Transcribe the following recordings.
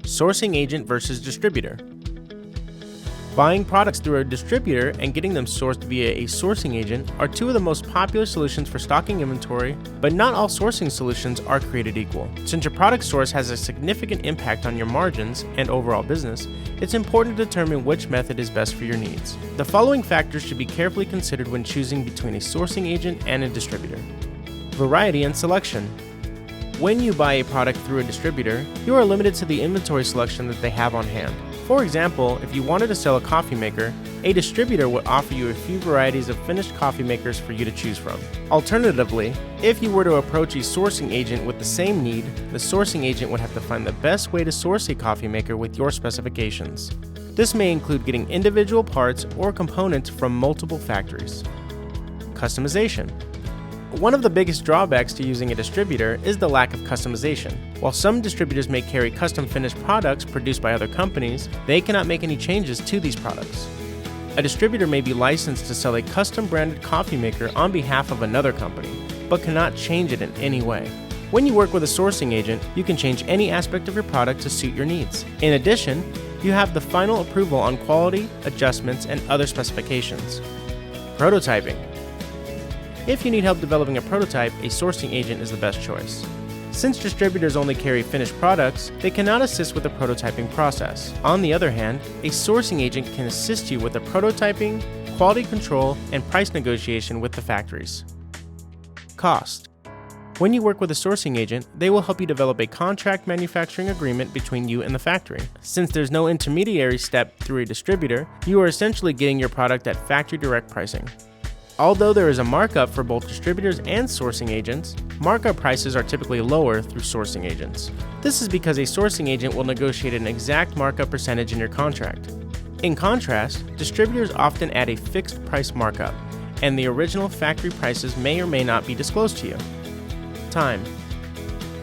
Sourcing agent versus distributor. Buying products through a distributor and getting them sourced via a sourcing agent are two of the most popular solutions for stocking inventory, but not all sourcing solutions are created equal. Since your product source has a significant impact on your margins and overall business, it's important to determine which method is best for your needs. The following factors should be carefully considered when choosing between a sourcing agent and a distributor. Variety and selection. When you buy a product through a distributor, you are limited to the inventory selection that they have on hand. For example, if you wanted to sell a coffee maker, a distributor would offer you a few varieties of finished coffee makers for you to choose from. Alternatively, if you were to approach a sourcing agent with the same need, the sourcing agent would have to find the best way to source a coffee maker with your specifications. This may include getting individual parts or components from multiple factories. Customization. One of the biggest drawbacks to using a distributor is the lack of customization. While some distributors may carry custom finished products produced by other companies, they cannot make any changes to these products. A distributor may be licensed to sell a custom branded coffee maker on behalf of another company, but cannot change it in any way. When you work with a sourcing agent, you can change any aspect of your product to suit your needs. In addition, you have the final approval on quality, adjustments, and other specifications. Prototyping. If you need help developing a prototype, a sourcing agent is the best choice. Since distributors only carry finished products, they cannot assist with the prototyping process. On the other hand, a sourcing agent can assist you with the prototyping, quality control, and price negotiation with the factories. Cost. When you work with a sourcing agent, they will help you develop a contract manufacturing agreement between you and the factory. Since there's no intermediary step through a distributor, you are essentially getting your product at factory direct pricing. Although there is a markup for both distributors and sourcing agents, markup prices are typically lower through sourcing agents. This is because a sourcing agent will negotiate an exact markup percentage in your contract. In contrast, distributors often add a fixed price markup, and the original factory prices may or may not be disclosed to you. Time.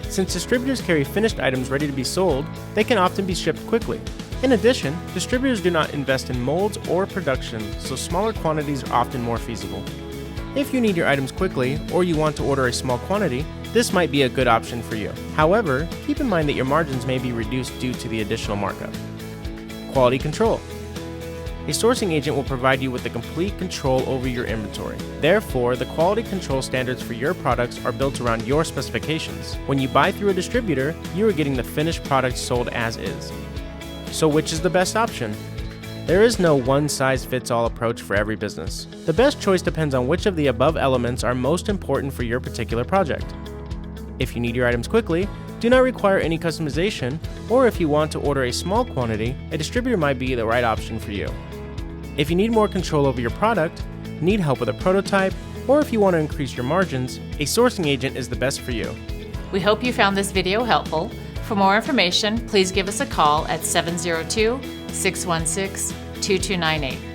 Since distributors carry finished items ready to be sold, they can often be shipped quickly. In addition, distributors do not invest in molds or production, so smaller quantities are often more feasible. If you need your items quickly, or you want to order a small quantity, this might be a good option for you. However, keep in mind that your margins may be reduced due to the additional markup. Quality control. A sourcing agent will provide you with the complete control over your inventory. Therefore, the quality control standards for your products are built around your specifications. When you buy through a distributor, you are getting the finished product sold as is. So which is the best option? There is no one-size-fits-all approach for every business. The best choice depends on which of the above elements are most important for your particular project. If you need your items quickly, do not require any customization, or if you want to order a small quantity, a distributor might be the right option for you. If you need more control over your product, need help with a prototype, or if you want to increase your margins, a sourcing agent is the best for you. We hope you found this video helpful. For more information, please give us a call at 702-616-2298.